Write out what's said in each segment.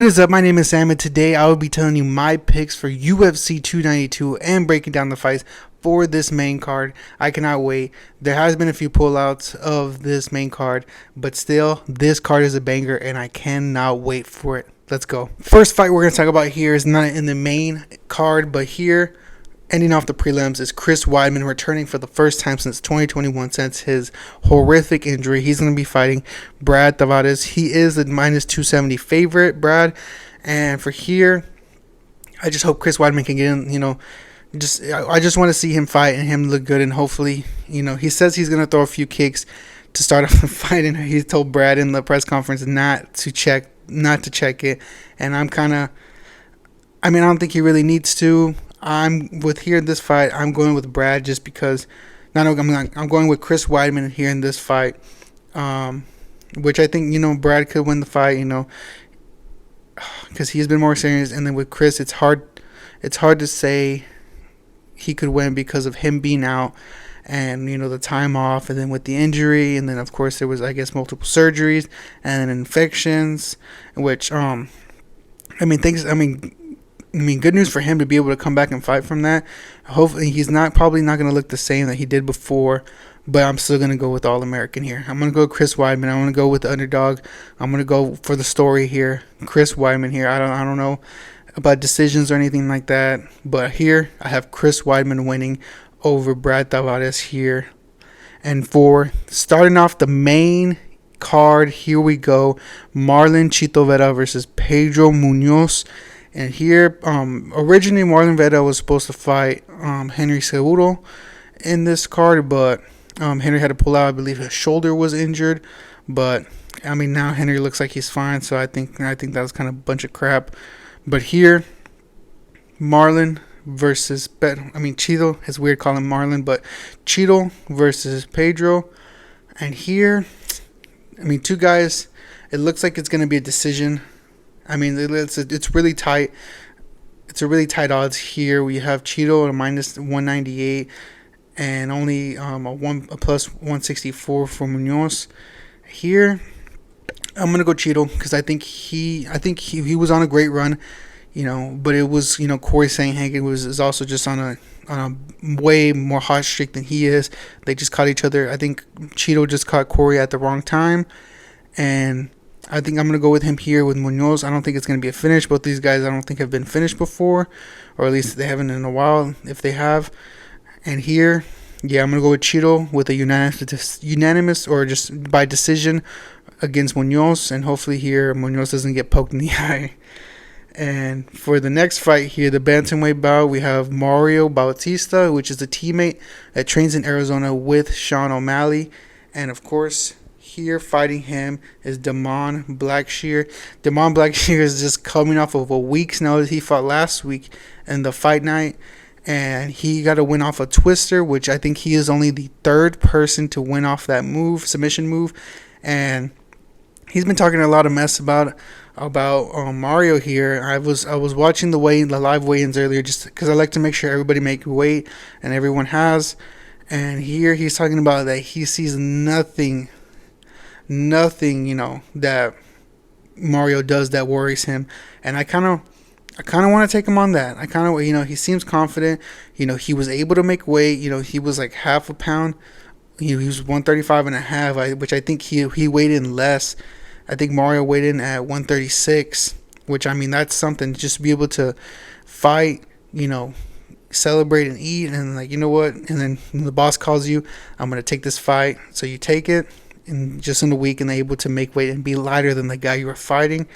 is up? My name is Sam, and today I will be telling you my picks for UFC 292 and breaking down the fights for this main card. I cannot wait. There has been a few pullouts of this main card, but still, this card is a banger, and I cannot wait for it. Let's go. First fight we're going to talk about here is not in the main card, but here, ending off the prelims, is Chris Weidman returning for the first time since 2021 since his horrific injury. He's going to be fighting Brad Tavares. He is the minus 270 favorite, Brad. And for here, I just hope Chris Weidman can get in, I just want to see him fight and him look good. And hopefully, he says he's going to throw a few kicks to start off the fight. And he told Brad in the press conference not to check it. And I don't think he really needs to. I'm with here in this fight. I'm going with Brad just because. I'm going with Chris Weidman here in this fight, which I think Brad could win the fight. Because he's been more serious, and then with Chris, it's hard to say he could win because of him being out, and the time off, and then with the injury, and then of course there was multiple surgeries and then infections, which good news for him to be able to come back and fight from that. Hopefully, he's probably not going to look the same that he did before, but I'm still going to go with All-American here. I'm going to go Chris Weidman. I'm going to go with the underdog. I'm going to go for the story here. Chris Weidman here. I don't know about decisions or anything like that, but here I have Chris Weidman winning over Brad Tavares here. And for starting off the main card, here we go. Marlon Chito Vera versus Pedro Munoz. And here, originally Marlon Vera was supposed to fight Henry Cejudo in this card, but Henry had to pull out. I believe his shoulder was injured, but now Henry looks like he's fine. So I think that was kind of a bunch of crap. But here, Marlon versus Chito. It's weird calling him Marlon, but Chito versus Pedro. And here, two guys. It looks like it's going to be a decision. It's really tight. It's a really tight odds here. We have Chito at a minus 198 and only a plus 164 for Munoz. Here, I'm gonna go Chito because I think he was on a great run, But it was Corey Sandhagen is also just on a way more hot streak than he is. They just caught each other. I think Chito just caught Corey at the wrong time, and I think I'm going to go with him here with Munoz. I don't think it's going to be a finish. Both these guys I don't think have been finished before, or at least they haven't in a while, if they have. And here, I'm going to go with Chito with a unanimous or just by decision against Munoz. And hopefully here, Munoz doesn't get poked in the eye. And for the next fight here, the bantamweight bout, we have Mario Bautista, which is a teammate that trains in Arizona with Sean O'Malley. And of course, here fighting him is Damon Blackshear. Damon Blackshear is just coming off of a week's notice. He fought last week in the fight night, and he got a win off a twister, which I think he is only the third person to win off that submission move. And he's been talking a lot of mess about Mario here. I was watching the live weigh-ins earlier just because I like to make sure everybody make weight and everyone has. And here he's talking about that he sees nothing, that Mario does that worries him. And I kind of want to take him on that. He seems confident. He was able to make weight. He was like half a pound. He was 135 and a half, which I think he weighed in less. I think Mario weighed in at 136, which that's something, just to be able to fight, celebrate and eat, and what, and then when the boss calls you, I'm going to take this fight. So you take it. And just in a week, and they're able to make weight and be lighter than the guy you were fighting.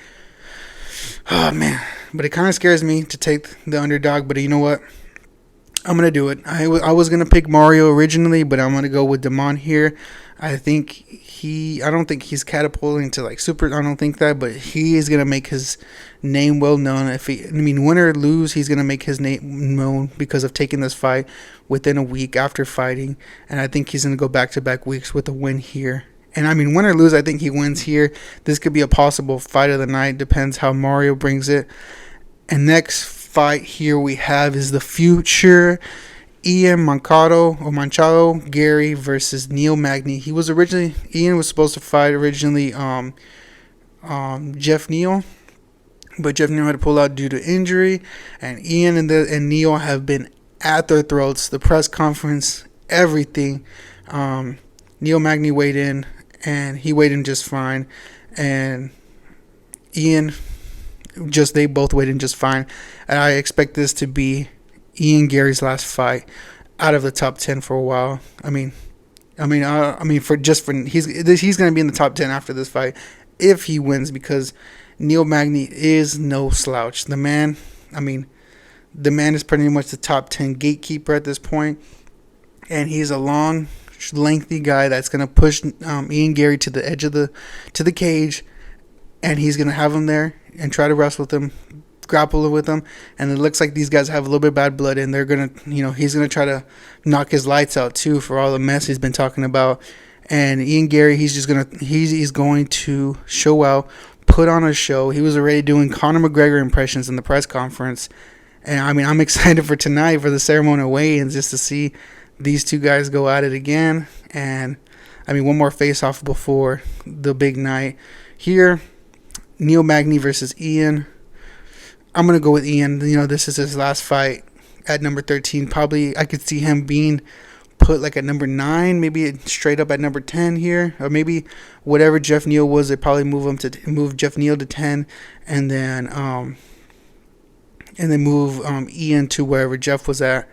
Oh man, but it kind of scares me to take the underdog. But you know what? I'm gonna do it. I was gonna pick Mario originally, but I'm gonna go with Damon here. I don't think he's catapulting to super. I don't think that, but he is gonna make his name well known. Win or lose, he's gonna make his name known because of taking this fight within a week after fighting, and I think he's gonna go back-to-back weeks with a win here. And win or lose, I think he wins here. This could be a possible fight of the night. Depends how Mario brings it. And next fight here we have is the future Ian Machado Gary versus Neil Magny. Ian was supposed to fight originally Jeff Neal, but Jeff Neal had to pull out due to injury, and Ian and Neal have been at their throats. The press conference, everything. Neil Magny weighed in, and he weighed in just fine, and Ian, they both weighed in just fine. And I expect this to be Ian Gary's last fight out of the top 10 for a while. He's going to be in the top 10 after this fight if he wins, because Neil Magny is no slouch. The man is pretty much the top 10 gatekeeper at this point, and he's a long, lengthy guy that's going to push Ian Gary to the edge of the cage, and he's going to have him there and try to wrestle with him, grapple with him. And it looks like these guys have a little bit of bad blood, and they're going to, he's going to try to knock his lights out too for all the mess he's been talking about. And Ian Gary, he's going to show out, put on a show. He was already doing Conor McGregor impressions in the press conference. And I'm excited for tonight for the ceremonial weigh-ins, just to see these two guys go at it again. And one more face-off before the big night. Here, Neil Magny versus Ian. I'm going to go with Ian. This is his last fight at number 13. Probably I could see him being put like at number 9, maybe straight up at number 10 here, or maybe whatever Jeff Neal was, they probably move Jeff Neal to 10, and then move Ian to wherever Jeff was at.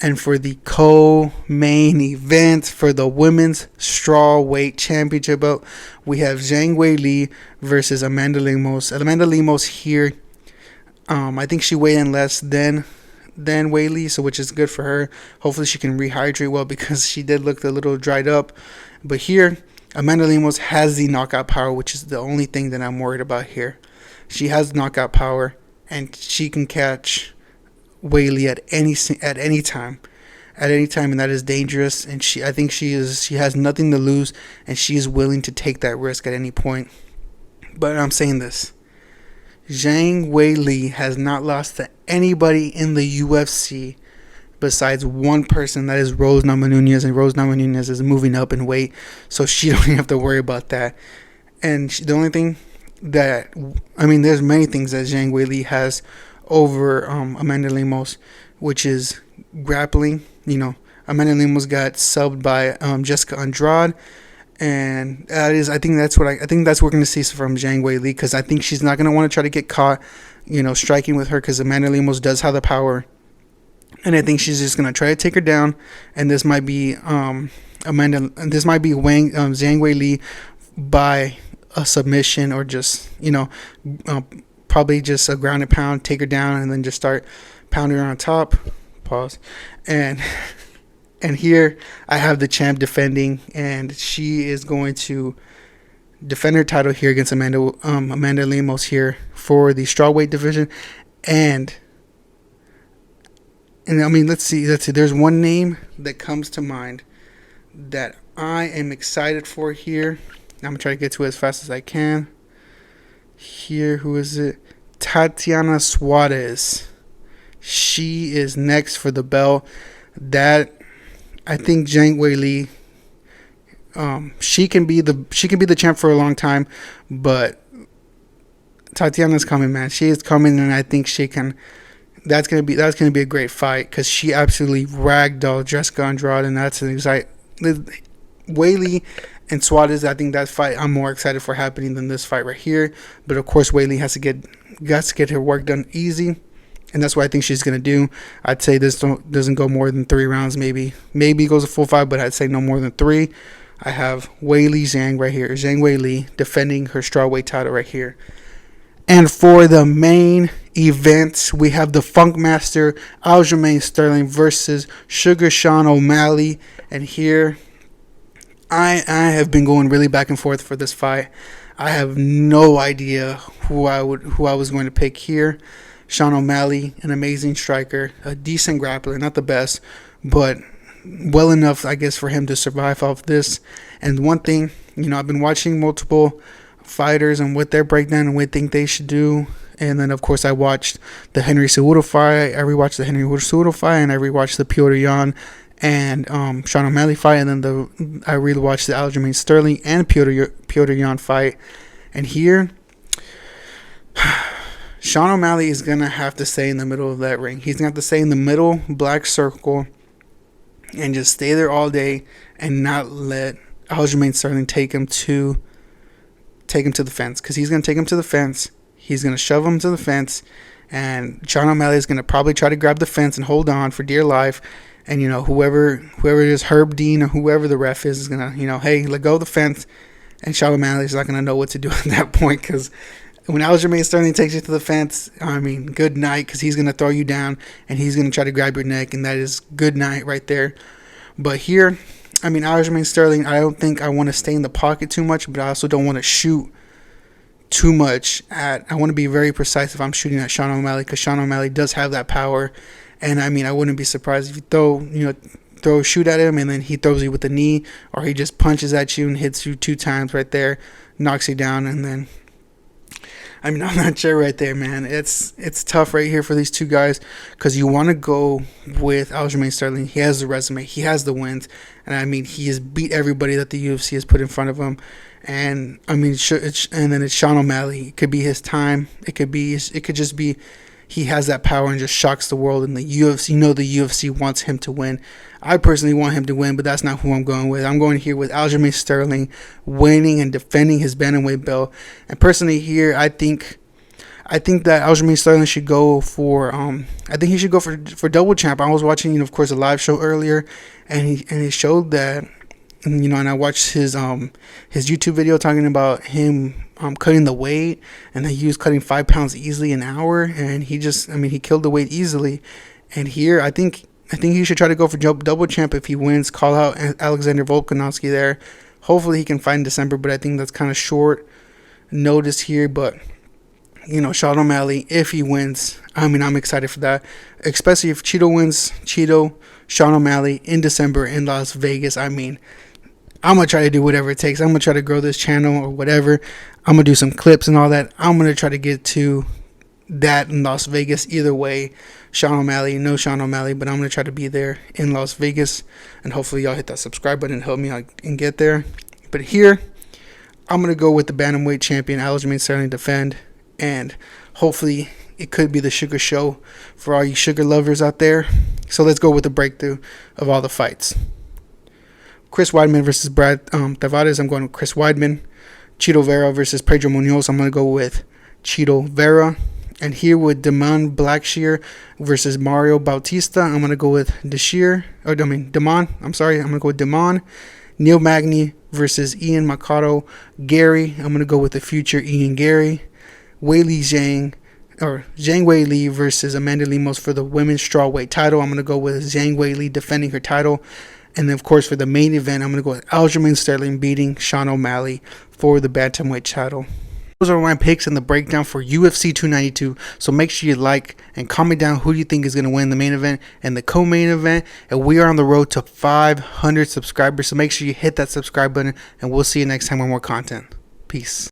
And for the co-main event for the women's strawweight championship belt, we have Zhang Weili versus Amanda Lemos. Amanda Lemos here, I think she weighed in less than Weili, so which is good for her. Hopefully she can rehydrate well, because she did look a little dried up. But here, Amanda Lemos has the knockout power, which is the only thing that I'm worried about here. She has knockout power, and she can catch Weili at any time, and that is dangerous. And I think she has nothing to lose, and she is willing to take that risk at any point. But I'm saying this: Zhang Weili has not lost to anybody in the UFC besides one person, that is Rose Namajunas, and Rose Namajunas is moving up in weight, so she don't even have to worry about that. And the only thing that, there's many things that Zhang Weili has over Amanda Lemos, which is grappling. Amanda Lemos got subbed by Jessica Andrade, and I think that's what we're going to see from Zhang Weili, because I think she's not going to want to try to get caught, striking with her, because Amanda Lemos does have the power, and I think she's just going to try to take her down. And this might be Zhang Weili by a submission, or just probably just a ground and pound, take her down, and then just start pounding her on top. Pause. And here I have the champ defending, and she is going to defend her title here against Amanda Lemos here for the strawweight division. And let's see. There's one name that comes to mind that I am excited for here. I'm gonna try to get to it as fast as I can. Here, who is it? Tatiana Suarez. She is next for the belt. That, I think Zhang Weili, she can be the champ for a long time, but Tatiana's coming, man. She is coming, and I think she can. That's gonna be a great fight, because she absolutely ragdolled Jessica Andrade, and that's an exciting. Weili and Suarez, I think that fight I'm more excited for happening than this fight right here. But of course, Weili has to get her work done easy, and that's what I think she's gonna do. I'd say this doesn't go more than 3 rounds, maybe it goes a full 5, but I'd say no more than 3. I have Weili Zhang right here. Zhang Weili defending her strawweight title right here. And for the main event, we have the Funk Master Aljamain Sterling versus Sugar Sean O'Malley. And here, I have been going really back and forth for this fight. I have no idea who I was going to pick here. Sean O'Malley, an amazing striker, a decent grappler, not the best, but well enough, I guess, for him to survive off this. And one thing, I've been watching multiple fighters and what their breakdown and what they think they should do. And then, of course, I watched the Henry Cejudo fight. I rewatched the Henry Cejudo fight, and I rewatched the Petr Yan and Sean O'Malley fight, and then I rewatched the Aljamain Sterling and Petr Yan fight. And here, Sean O'Malley is going to have to stay in the middle of that ring. He's going to have to stay in the middle black circle and just stay there all day and not let Aljamain Sterling take him to the fence, because he's going to take him to the fence. He's going to shove him to the fence, and Sean O'Malley is going to probably try to grab the fence and hold on for dear life. And, whoever it is, Herb Dean or whoever the ref is going to, hey, let go of the fence. And Sean O'Malley is not going to know what to do at that point, because when Aljamain Sterling takes you to the fence, good night, because he's going to throw you down and he's going to try to grab your neck, and that is good night right there. But here, Aljamain Sterling, I don't think I want to stay in the pocket too much, but I also don't want to shoot too much I want to be very precise if I'm shooting at Sean O'Malley, because Sean O'Malley does have that power. And I wouldn't be surprised if you throw a shoot at him and then he throws you with the knee, or he just punches at you and hits you 2 times right there, knocks you down, and then I'm not sure right there, man. It's tough right here for these two guys, because you want to go with Aljamain Sterling. He has the resume, he has the wins, and he has beat everybody that the UFC has put in front of him. And and then it's Sean O'Malley. It could be his time. It could just be he has that power and just shocks the world. And the UFC, the UFC wants him to win. I personally want him to win, but that's not who I'm going with. I'm going here with Aljamain Sterling winning and defending his bantamweight belt. And personally here, I think that Aljamain Sterling should go for for double champ. I was watching, of course, a live show earlier, and he showed that, and I watched his YouTube video talking about him cutting the weight, and that he was cutting 5 pounds easily an hour, and he killed the weight easily. And here, I think he should try to go for double champ if he wins. Call out Alexander Volkanovski there. Hopefully he can fight in December, but I think that's kind of short notice here. But Sean O'Malley, if he wins, I'm excited for that, especially if Cheeto wins. Sean O'Malley in December in Las Vegas. I'm going to try to do whatever it takes. I'm going to try to grow this channel or whatever. I'm going to do some clips and all that. I'm going to try to get to that in Las Vegas. Either way, Sean O'Malley, no Sean O'Malley, but I'm going to try to be there in Las Vegas. And hopefully y'all hit that subscribe button and help me out and get there. But here, I'm going to go with the bantamweight champion, Aljamain Sterling, defend. And hopefully it could be the sugar show for all you sugar lovers out there. So let's go with the breakthrough of all the fights. Chris Weidman versus Brad Tavares. I'm going with Chris Weidman. Chito Vera versus Pedro Munoz. I'm going to go with Chito Vera. And here with Damon Blackshear versus Mario Bautista, I'm going to go with Damon. I'm going to go with Damon. Neil Magny versus Ian Makado Gary. I'm going to go with the future Ian Gary. Zhang Weili versus Amanda Lemos for the women's strawweight title. I'm going to go with Zhang Weili defending her title. And then, of course, for the main event, I'm going to go with Aljamain Sterling beating Sean O'Malley for the bantamweight title. Those are my picks and the breakdown for UFC 292. So make sure you like and comment down who you think is going to win the main event and the co-main event. And we are on the road to 500 subscribers. So make sure you hit that subscribe button, and we'll see you next time with more content. Peace.